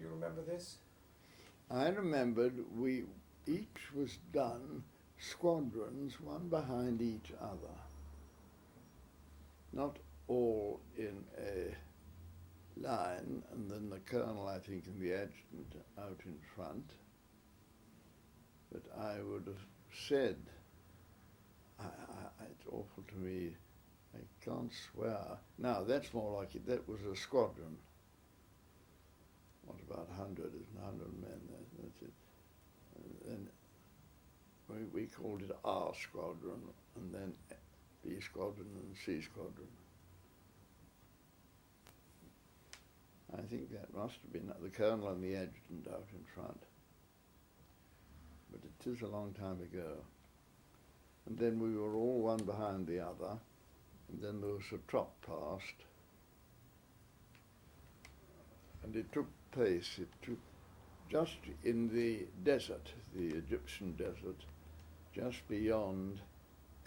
Do you remember this? I remembered we each was done squadrons, one behind each other. Not all in a line, and then the colonel, I think, and the adjutant out in front. But I would have said, it's awful to me, I can't swear. Now, that's more like it. That was a squadron. What, about 100, isn't 100 men? That's it. And we called it R squadron, and then B squadron and C squadron. I think that must have been the colonel and the adjutant out in front. But it is a long time ago. And then we were all one behind the other, and then there was a trot past. And it took place, just in the desert, the Egyptian desert, just beyond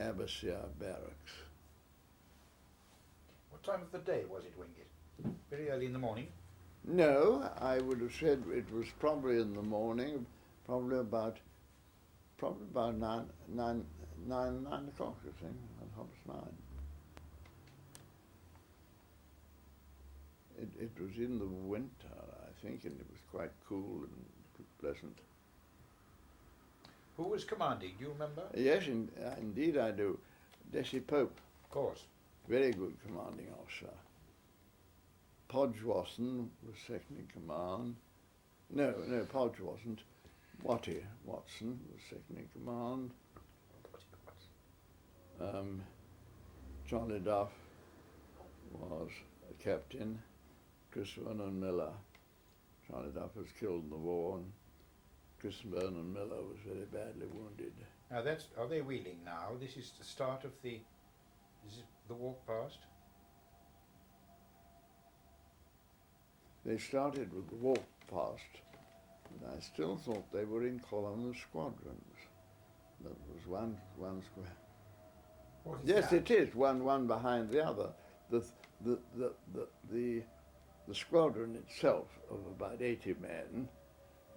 Abbasiyah barracks. What time of the day was it, Wingate? Very early in the morning? No, I would have said it was probably in the morning, probably about 9 o'clock, I think, 9:30. It was in the winter, I think, and it was quite cool and pleasant. Who was commanding? Do you remember? Yes, indeed I do. Desi Pope, Of course. very good commanding officer. Podge Watson was second in command. No, Podge wasn't. Watty Watson was second in command. Johnny Duff was a captain. Chris Vernon Miller. Johnny Duff was killed in the war, and Chris Vernon Miller was very badly wounded. Now are they wheeling now? This is the start of the walk past? They started with the walk past, but I still thought they were in column of squadrons. There was one square. What is Yes, that? it is one behind the other. The squadron itself of about 80 men,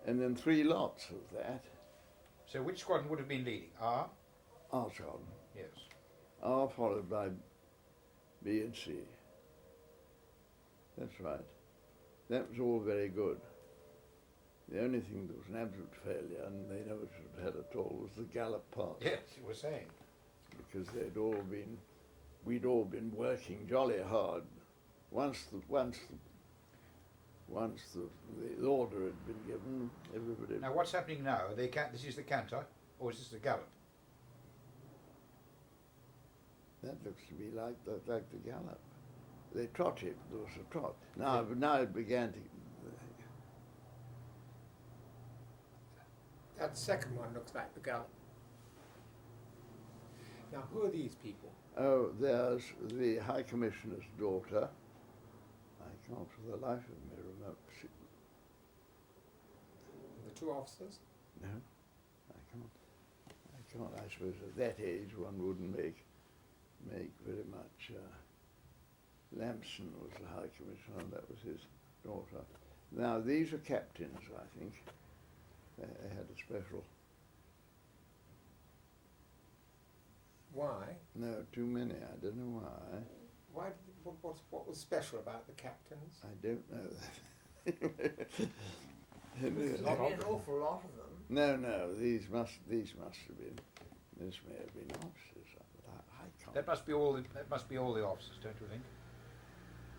and then 3 lots of that. So which squadron would have been leading? R? R squadron. Yes. R followed by B and C. That's right. That was all very good. The only thing that was an absolute failure, and they never should have had at all, was the gallop part. Yes, you were saying. Because we'd all been working jolly hard. Once the order had been given, everybody. Now what's happening now? This is the canter, or is this the gallop? That looks to me like the gallop. They trotted. There was a trot. Now it began to. That second one looks like the gallop. Now, who are these people? Oh, there's the High Commissioner's daughter. I can't for the life of me remember. The 2 officers? No, I can't. I suppose at that age one wouldn't make very much. Lamson was the High Commissioner, and that was his daughter. Now these are captains, I think. They had a special. Why? No, too many. I don't know why. Why? What was special about the captains? I don't know that. There's not an awful lot of them. No. These must have been. This may have been officers. I can't. That must be all the officers, don't you think?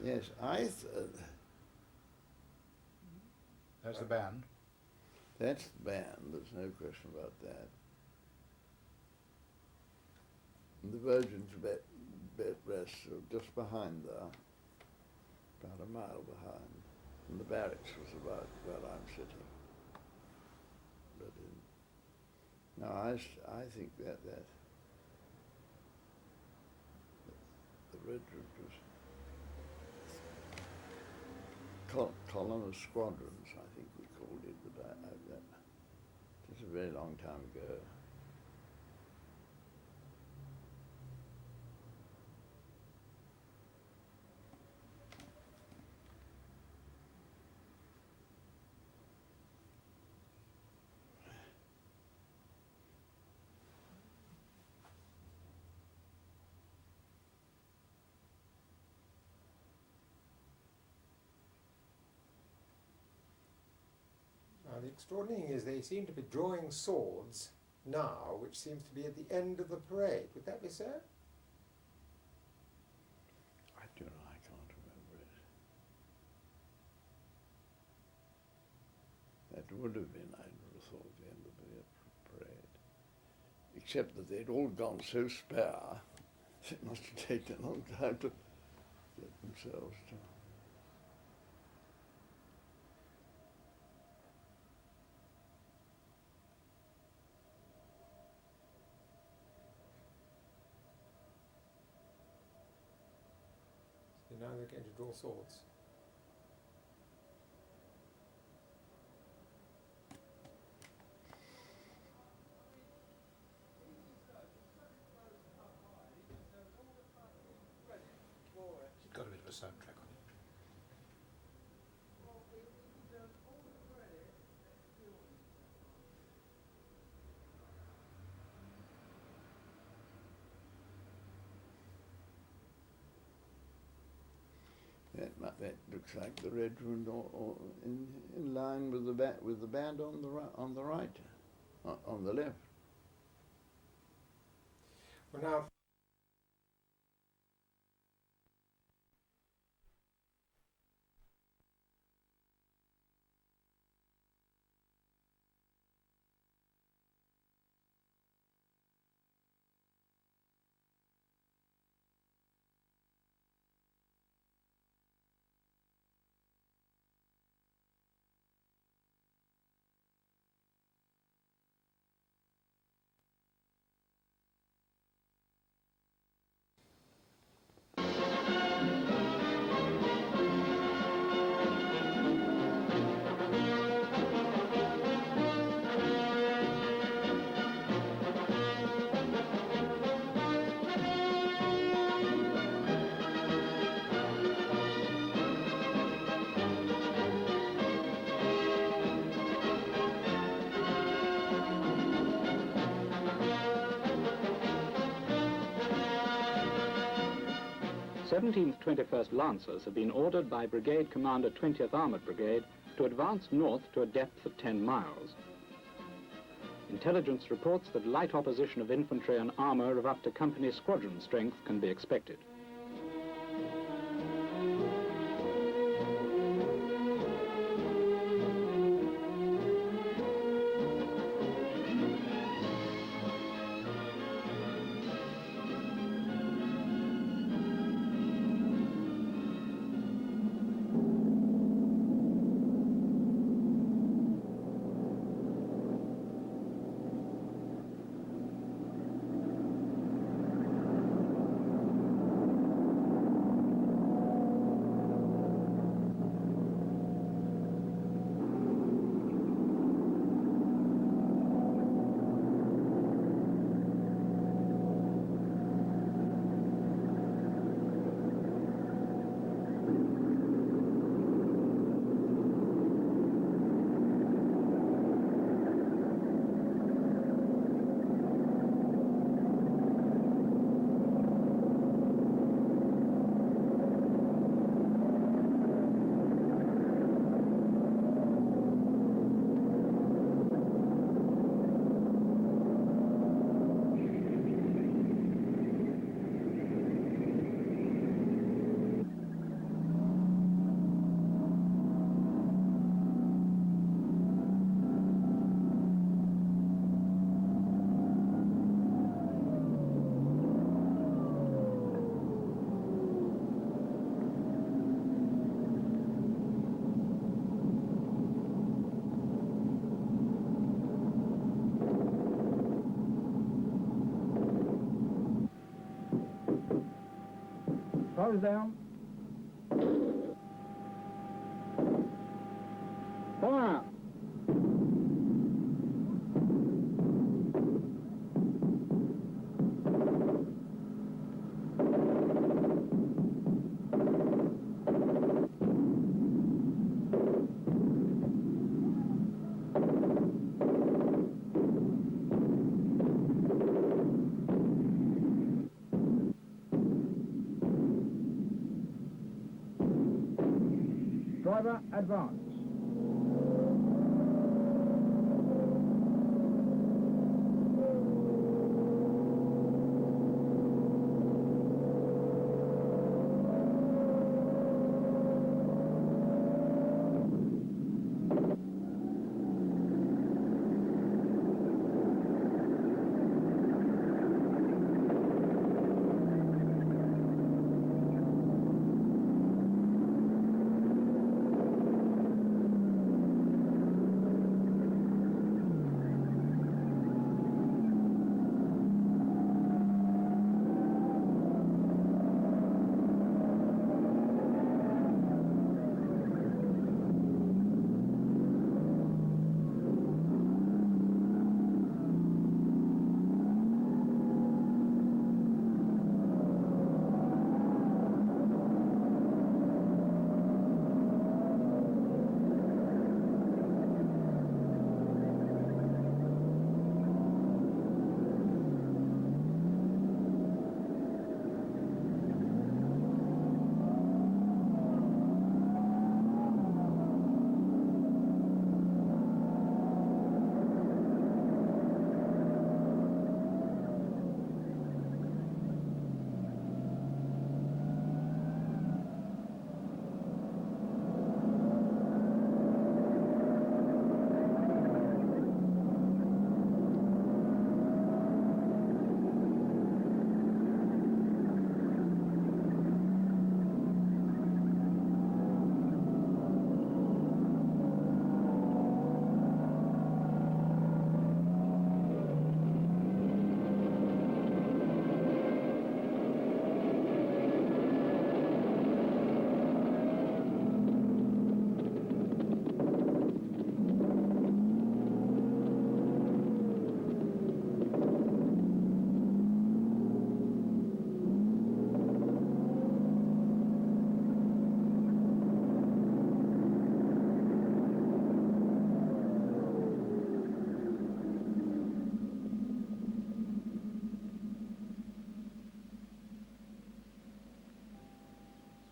Yes, That's the band. That's the band. There's no question about that. And the Virgin's bed rests just behind there, about a mile behind. And the barracks was about where I'm sitting. But no, I think that the regiment was column of squadrons, I think we called it, but that was a very long time ago. the extraordinary thing is they seem to be drawing swords now, which seems to be at the end of the parade. Would that be so? I don't know, I can't remember it. That would have been, I would have thought, the end of the parade. Except that they'd all gone so spare, it must have taken a long time to get themselves to. So now they're going to draw swords. It's got a bit of a soundtrack on it. That looks like the regiment, or in line with the band on the right, on the left. Well, now, th 21st Lancers have been ordered by Brigade Commander 20th Armoured Brigade to advance north to a depth of 10 miles. Intelligence reports that light opposition of infantry and armour of up to company squadron strength can be expected. Close down. Fire. Driver, advance.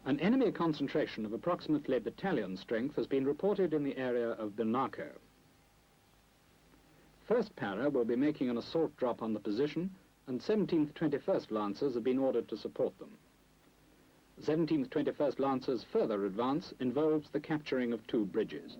An enemy concentration of approximately battalion strength has been reported in the area of Binaco. 1st Para will be making an assault drop on the position, and 17th 21st Lancers have been ordered to support them. 17th 21st Lancers' further advance involves the capturing of 2 bridges.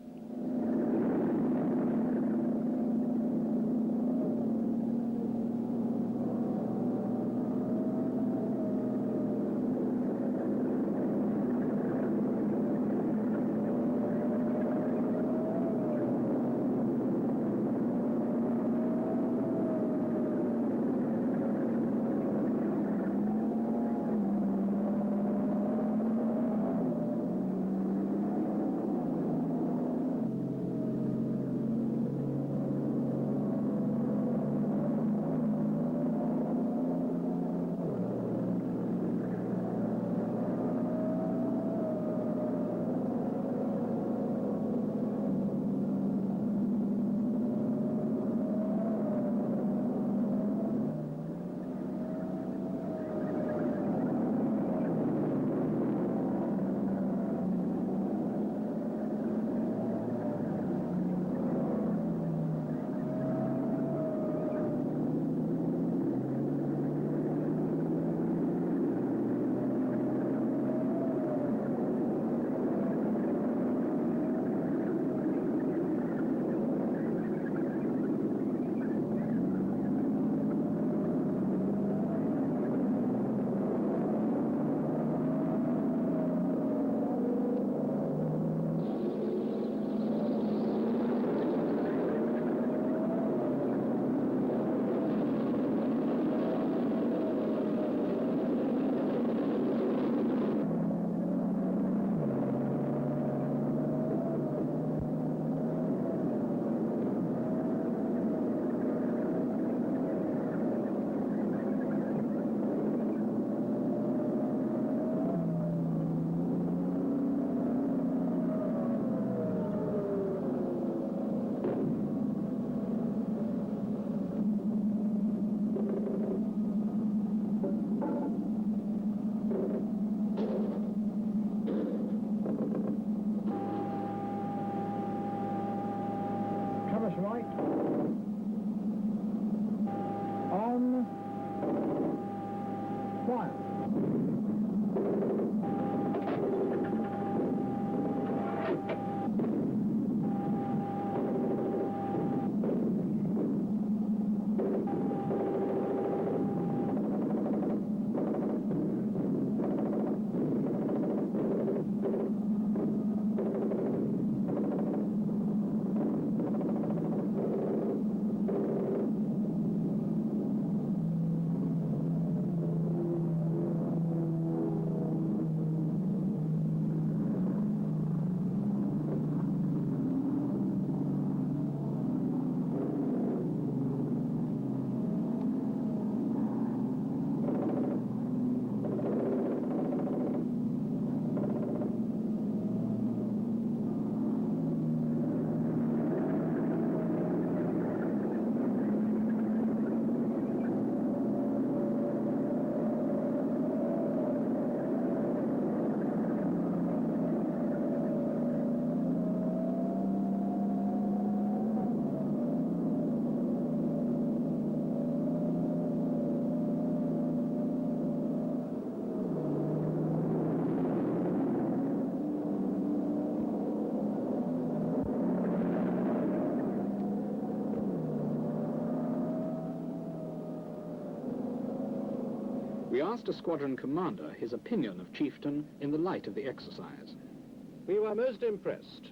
Traverse right. On. Fire. We asked a squadron commander his opinion of Chieftain in the light of the exercise. We were most impressed.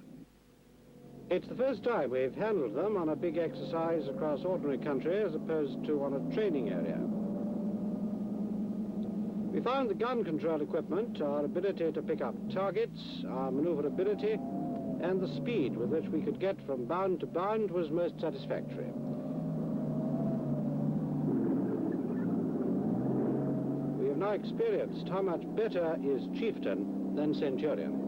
It's the first time we've handled them on a big exercise across ordinary country as opposed to on a training area. We found the gun control equipment, our ability to pick up targets, our maneuverability, and the speed with which we could get from bound to bound was most satisfactory. We have now experienced how much better is Chieftain than Centurion.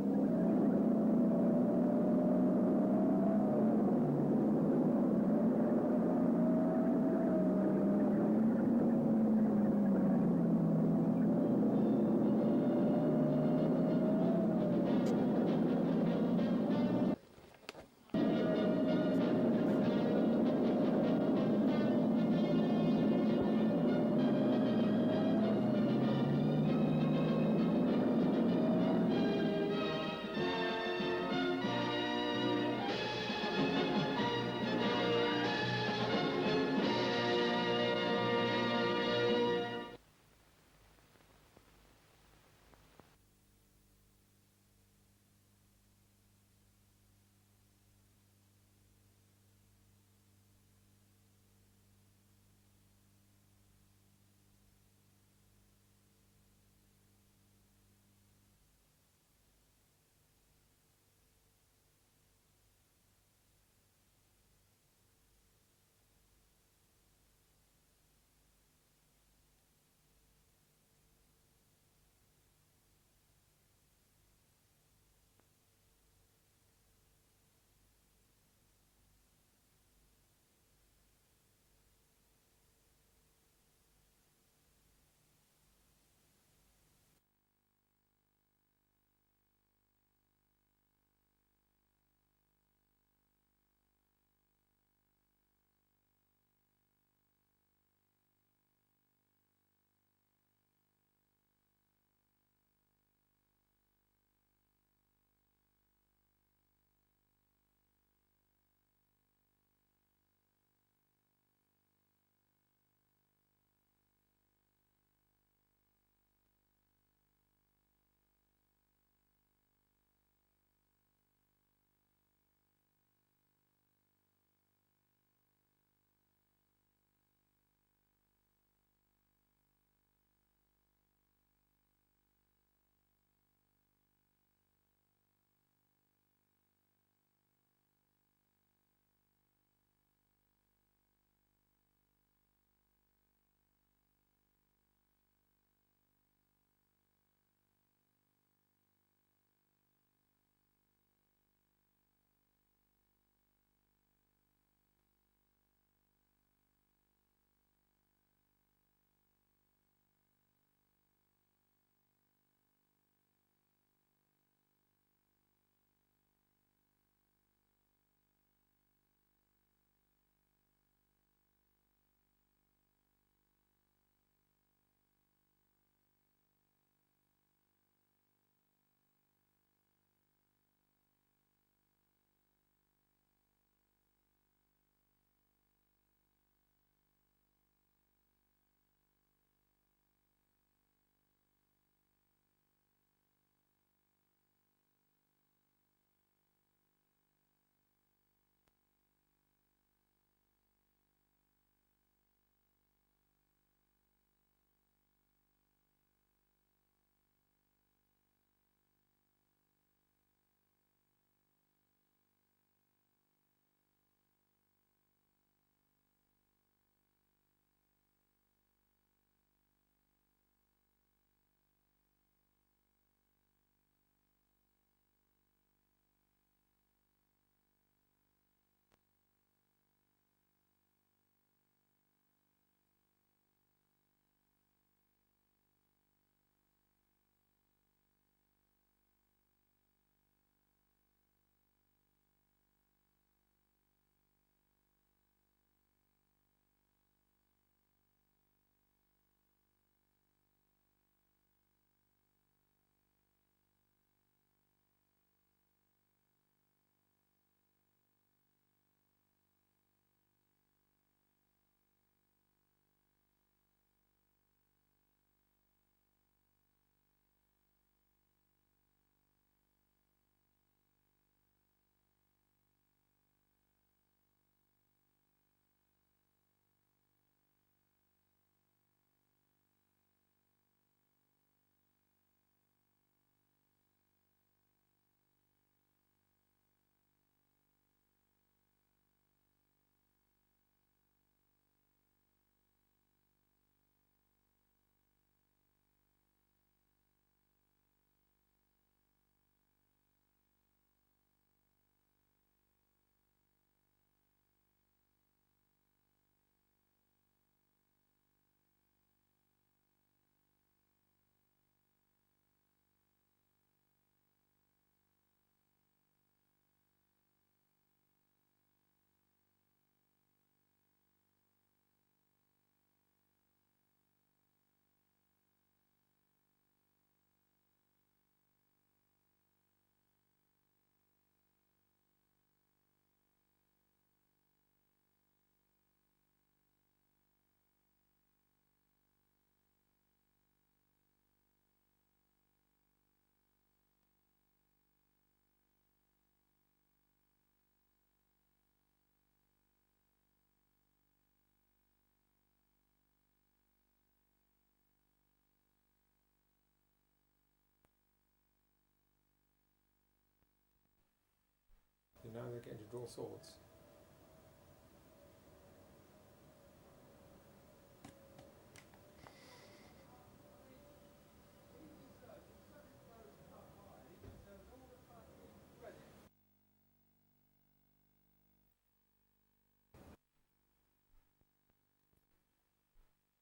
we're going to draw swords.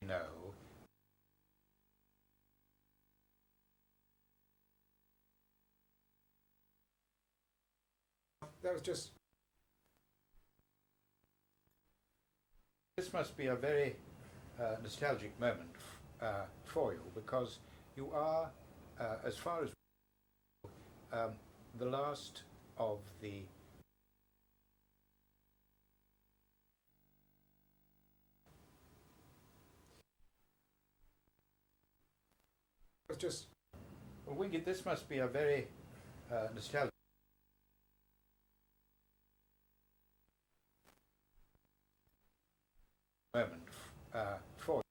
No. That was just... This must be a very nostalgic moment for you, because you are, as far as the last of the was just... Well, Wingate, this must be a very nostalgic moment for you.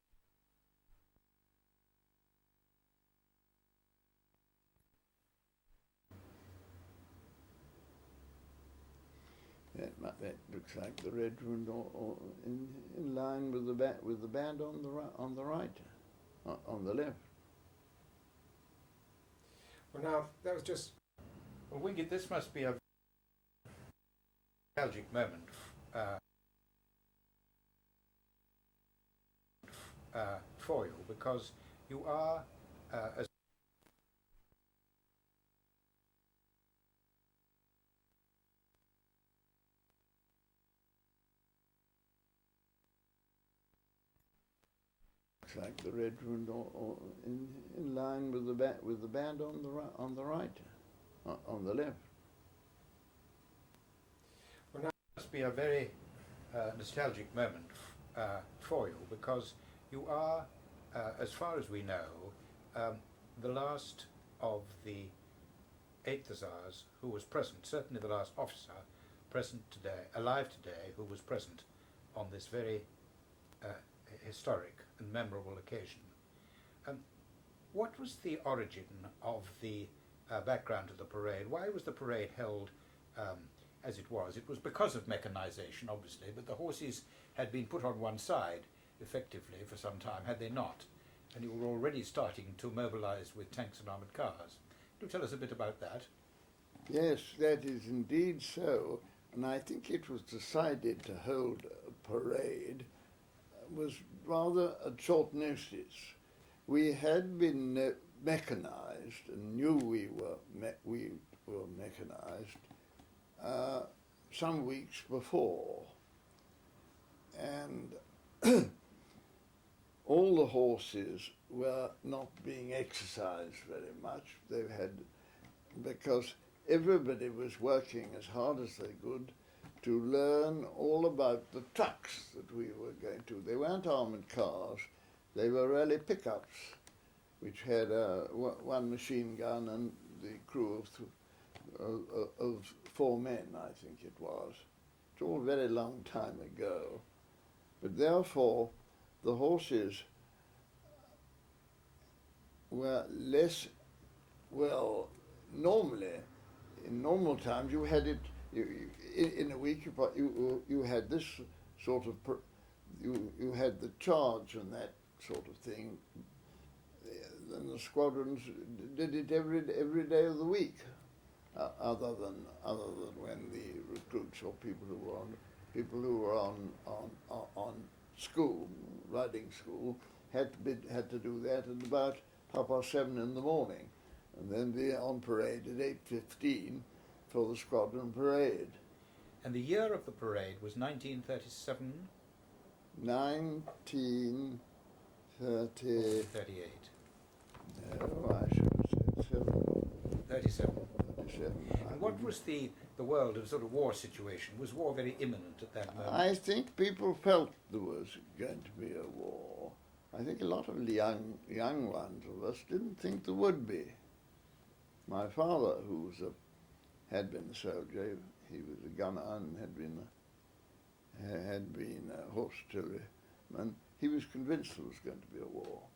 That looks like the regiment, or in line with the band on the right, on the left. Well, now, that was just... Well, Wingate, this must be a nostalgic moment for you, because you are, as Looks like the regiment, or in line with the band on the right, on the left. Well, now, must be a very nostalgic moment for you, because you are, as far as we know, the last of the 8th Hussars who was present, certainly the last officer present today, alive today, who was present on this very historic and memorable occasion. What was the origin of the background of the parade? Why was the parade held as it was? It was because of mechanisation, obviously, but the horses had been put on one side, effectively, for some time, had they not? And you were already starting to mobilise with tanks and armoured cars. Do tell us a bit about that. Yes, that is indeed so. And I think it was decided to hold a parade was rather at short notice. We had been mechanised and knew we were mechanised some weeks before, and all the horses were not being exercised very much. They had, because everybody was working as hard as they could to learn all about the trucks that we were going to. They weren't armoured cars, they were really pickups, which had one machine gun and the crew of 4 men, I think it was. It's all a very long time ago. But therefore, the horses were less, well, normally, in normal times, you had it, in a week you had this sort of, you had the charge and that sort of thing. And the squadrons did it every day of the week, other than when the recruits or people who were on school, riding school, had to do that at about 7:30 in the morning, and then be on parade at 8:15 for the squadron parade. And the year of the parade was 1937? 1938. 38. No, I should have said 37. 37. And what was the world of sort of war situation? Was war very imminent at that moment? I think people felt there was going to be a war. I think a lot of the young ones of us didn't think there would be. My father, who had been a soldier, he was a gunner and had been a horse artilleryman, he was convinced there was going to be a war.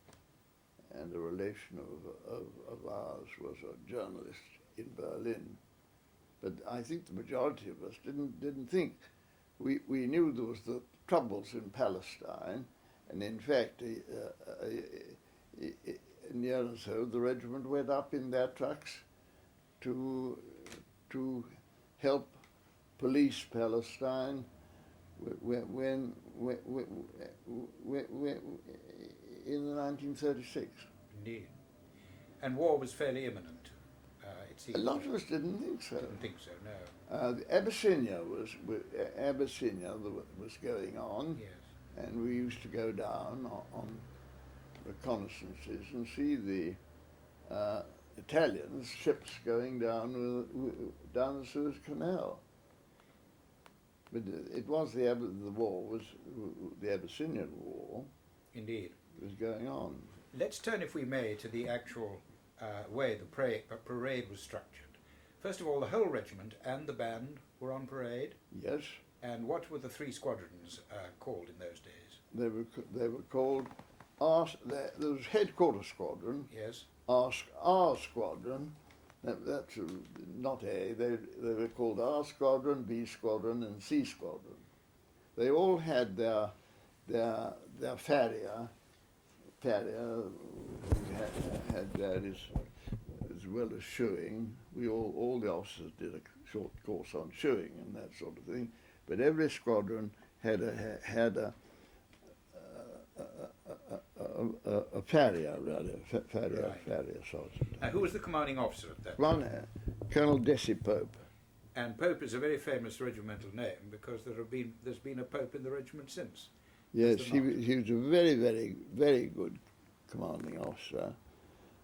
And a relation of ours was a journalist in Berlin, But I think the majority of us didn't think. We knew there was the troubles in Palestine, and in fact, a year or so, the regiment went up in their trucks to help police Palestine when in 1936. Indeed. And war was fairly imminent, it seems. A lot of us didn't think so. Didn't think so, no. Abyssinia was going on, Yes. and we used to go down on reconnaissances and see the Italians' ships going down down the Suez Canal. But it was the Abyssinian War. Indeed. Was going on. Let's turn, if we may, to the actual way the parade was structured. First of all, the whole regiment and the band were on parade. Yes. And what were the three squadrons called in those days? They were called there was headquarters squadron. Yes. R squadron. That's not A. They were called R squadron, B squadron, and C squadron. They all had their farrier had that as well as shoeing. We all the officers did a short course on shoeing and that sort of thing. But every squadron had a farrier, really, farrier sergeant. Now, who was the commanding officer of that? One, Colonel Desi Pope. And Pope is a very famous regimental name because there's been a Pope in the regiment since. Yes, he was a very, very, very good commanding officer.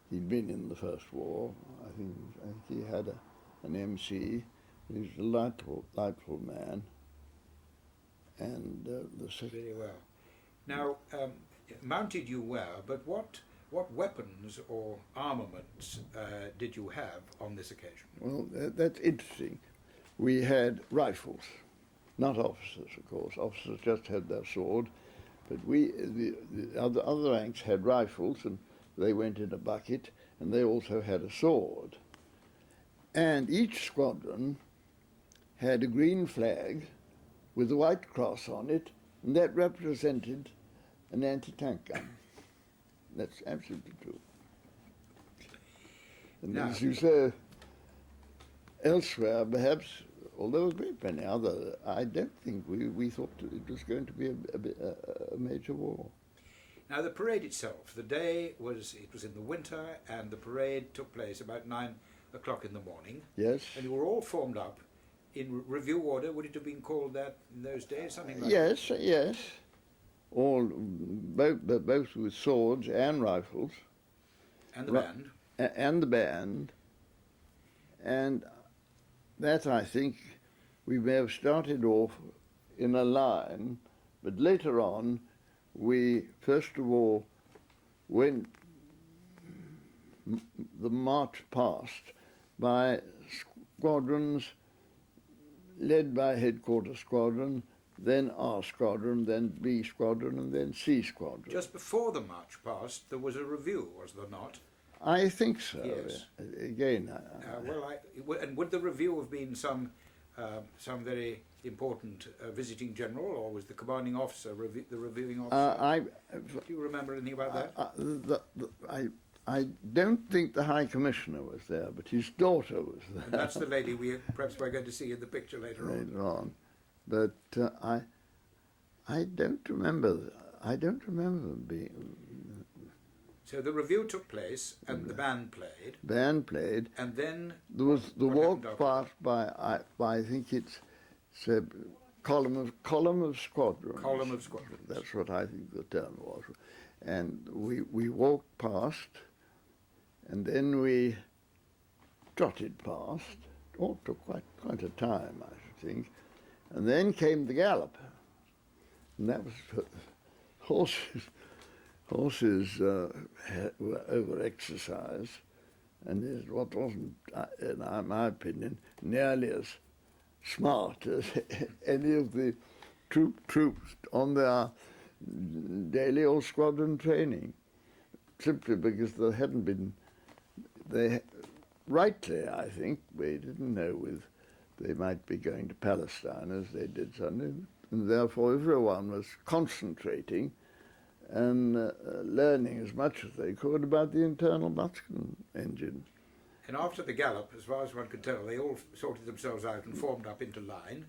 He'd been in the First War. I think he had an MC. He was a delightful man. And very well. Now, mounted you were, but what weapons or armaments did you have on this occasion? Well, that's interesting. We had rifles, not officers, of course. Officers just had their sword, but the other ranks had rifles, and they went in a bucket, and they also had a sword. And each squadron had a green flag with a white cross on it, and that represented an anti-tank gun. That's absolutely true. And now, as you say, elsewhere, perhaps, although a great many other, I don't think we thought it was going to be a major war. Now, the parade itself, the day was in the winter, and the parade took place about 9 o'clock in the morning. Yes. And you were all formed up in review order. Would it have been called that in those days? Something like that? Yes. All both with swords and rifles. And the band. And the band. And that, I think, we may have started off in a line, but later on we first of all went the march past by squadrons led by headquarters squadron, then R squadron, then B squadron, and then C squadron. Just before the march past, there was a review, was there not? I think so. Yes. Again. And would the review have been some very important visiting general, or was the commanding officer the reviewing officer? Do you remember anything about that? I don't think the High Commissioner was there, but his daughter was there. And that's the lady perhaps we're going to see in the picture later on. But I don't remember. I don't remember being. So the review took place, and the band played. Band played. And then there was the walk past by I think it's a column of squadrons. Column of squadrons. That's what I think the term was. And we walked past, and then we trotted past. Oh, it took quite a time, I should think. And then came the gallop, and that was horses. Horses were over-exercised, and what wasn't, in my opinion, nearly as smart as any of the troops on their daily or squadron training, simply because rightly, I think, we didn't know they might be going to Palestine as they did suddenly, and therefore everyone was concentrating and learning as much as they could about the internal combustion engine. And after the gallop, as far as one could tell, they all sorted themselves out and formed up into line.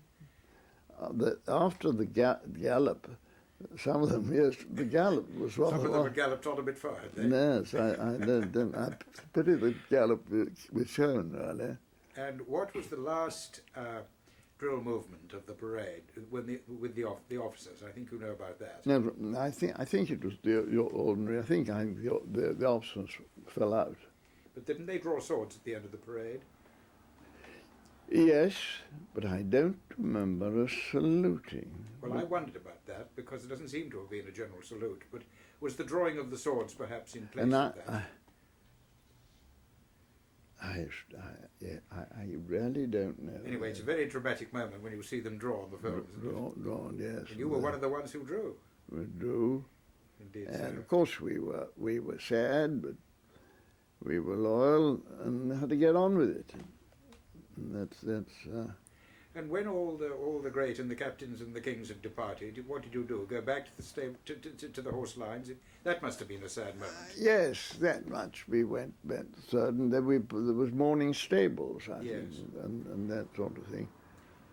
After the gallop, some of them, yes, the gallop was rather... Some of them had galloped on a bit far, had they? Yes, I pity the gallop was shown, really. And what was the last drill movement of the parade with the officers? I think you know about that. No, I think it was your ordinary. I think the officers fell out. But didn't they draw swords at the end of the parade? Yes, but I don't remember us saluting. Well, I wondered about that because it doesn't seem to have been a general salute. But was the drawing of the swords perhaps in place And of that? I really don't know. Anyway, it's a very dramatic moment when you see them draw on the film, isn't it? Drawn, yes. And you were one of the ones who drew. We drew. Indeed, And so. of course we were sad, but we were loyal and had to get on with it. And that's. And when all the great and the captains and the kings had departed, what did you do? Go back to the to the horse lines? That must have been a sad moment. Yes, that much. We went third, and then there was morning stables, I think, and that sort of thing.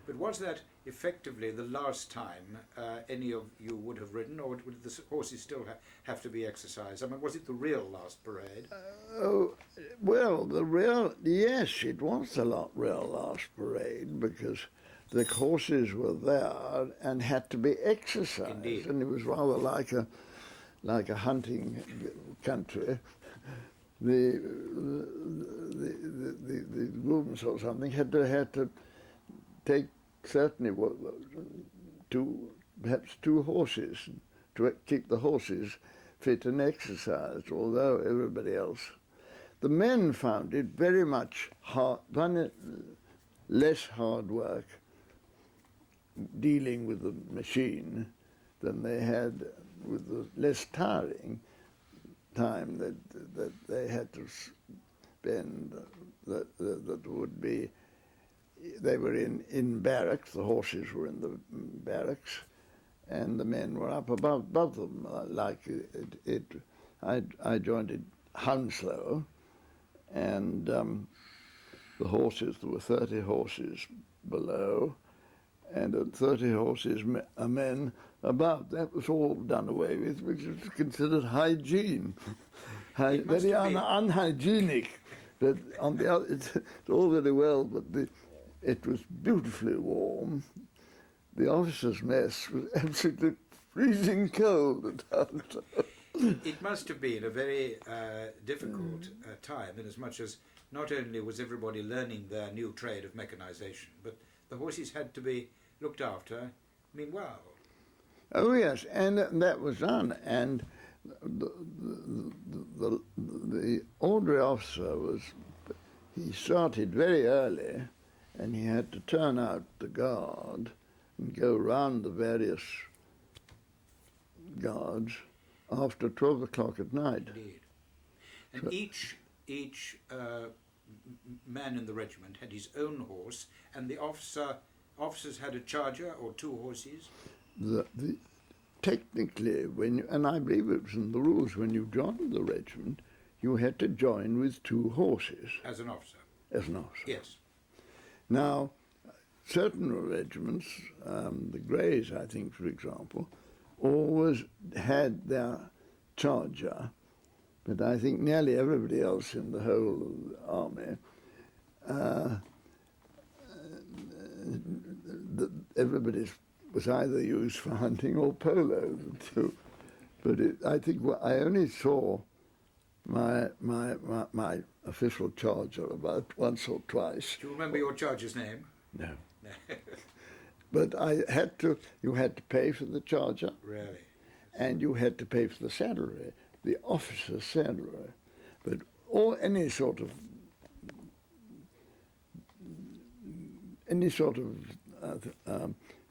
But was that effectively the last time any of you would have ridden, or would the horses still have to be exercised? I mean, was it the real last parade? Oh, well, yes, it was the real last parade, because the horses were there and had to be exercised. Indeed. And it was rather like a hunting country. The movements or something had to take certainly perhaps two horses to keep the horses fit and exercised, although everybody else. The men found it very much less hard work dealing with the machine than they had with the less tiring time that they had to spend, that would be. They were in barracks, the horses were in the barracks, and the men were up above them. I joined at Hounslow, and the horses, there were 30 horses below, and 30 horses, men above. That was all done away with, which was considered hygiene. Very unhygienic. But on the other, it's all very well, but it was beautifully warm. The officers' mess was absolutely freezing cold at times. It must have been a very difficult time, in as much as not only was everybody learning their new trade of mechanization, but the horses had to be looked after meanwhile. Oh yes, and that was done. And the ordinary officer he started very early, and he had to turn out the guard and go round the various guards after 12 o'clock at night. Indeed. And each man in the regiment had his own horse, and the officers had a charger or two horses. Technically, and I believe it was in the rules, when you joined the regiment, you had to join with two horses. As an officer? As an officer. Yes. Now, certain regiments, the Greys, I think, for example, always had their charger, but I think nearly everybody else in the whole army, everybody was either used for hunting or polo. But I think I only saw my official charger about once or twice. Do you remember your charger's name? No. But you had to pay for the charger. Really? And you had to pay for the salary, the officer's salary. But any sort of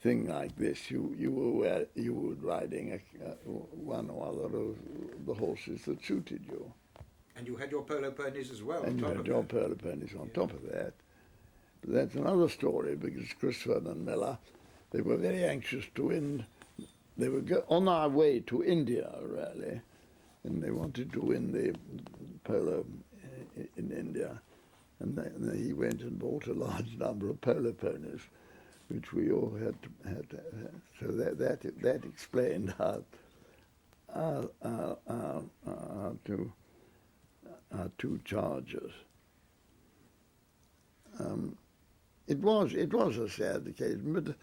thing like this, you were riding one or other of the horses that suited you. And you had your polo ponies as well. And you on top had of your that. polo ponies on top of that. But that's another story, because Christopher and Miller, they were very anxious to win. They were on our way to India, really, and they wanted to win the polo in India. And he went and bought a large number of polo ponies, which we all had to have. So that explained how our two charges. It was a sad occasion, but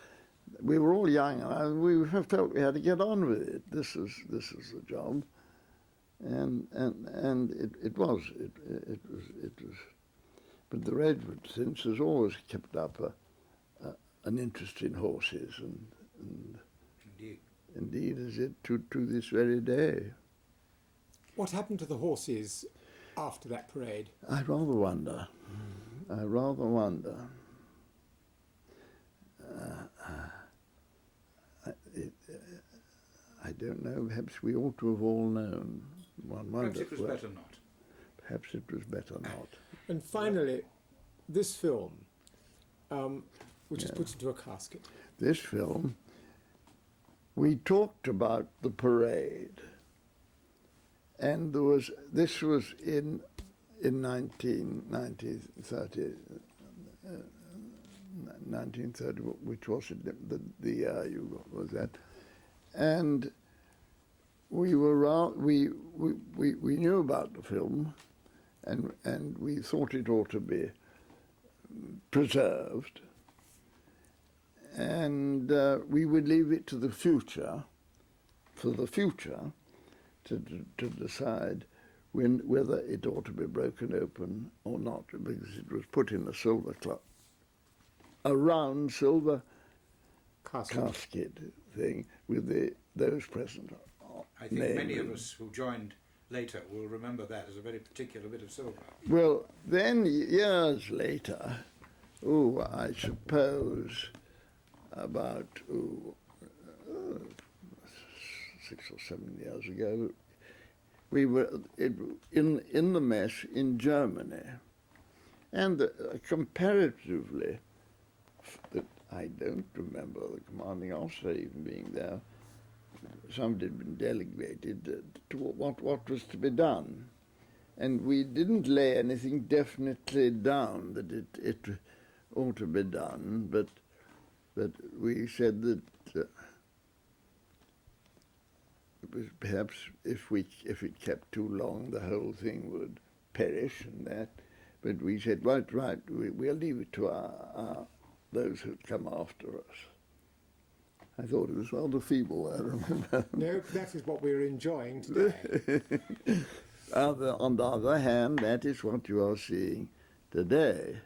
we were all young, and we felt we had to get on with it. This is the job, and it was. But the Redwood since has always kept up an interest in horses, and indeed is it to this very day. What happened to the horses after that parade? I rather wonder. I don't know. Perhaps we ought to have all known. One wonders. Perhaps it was better not. Perhaps it was better not. And finally, this film, which is put into a casket. This film, we talked about the parade, and this was in 1930, which was the year you was that, and we knew about the film, and we thought it ought to be preserved, and we would leave it to the future, to decide whether it ought to be broken open or not, because it was put in a silver a round silver casket thing with those present. I think many of us who joined later will remember that as a very particular bit of silver. Well, then years later, I suppose about 6 or 7 years ago, we were in the mess in Germany, and comparatively, I don't remember the commanding officer even being there. Somebody had been delegated to what was to be done, and we didn't lay anything definitely down that it ought to be done, but we said that it was perhaps if it kept too long, the whole thing would perish, and that. But we said, right, we'll leave it to those who'd come after us. I thought it was rather feeble, I remember. No, that is what we're enjoying today. On the other hand, that is what you are seeing today.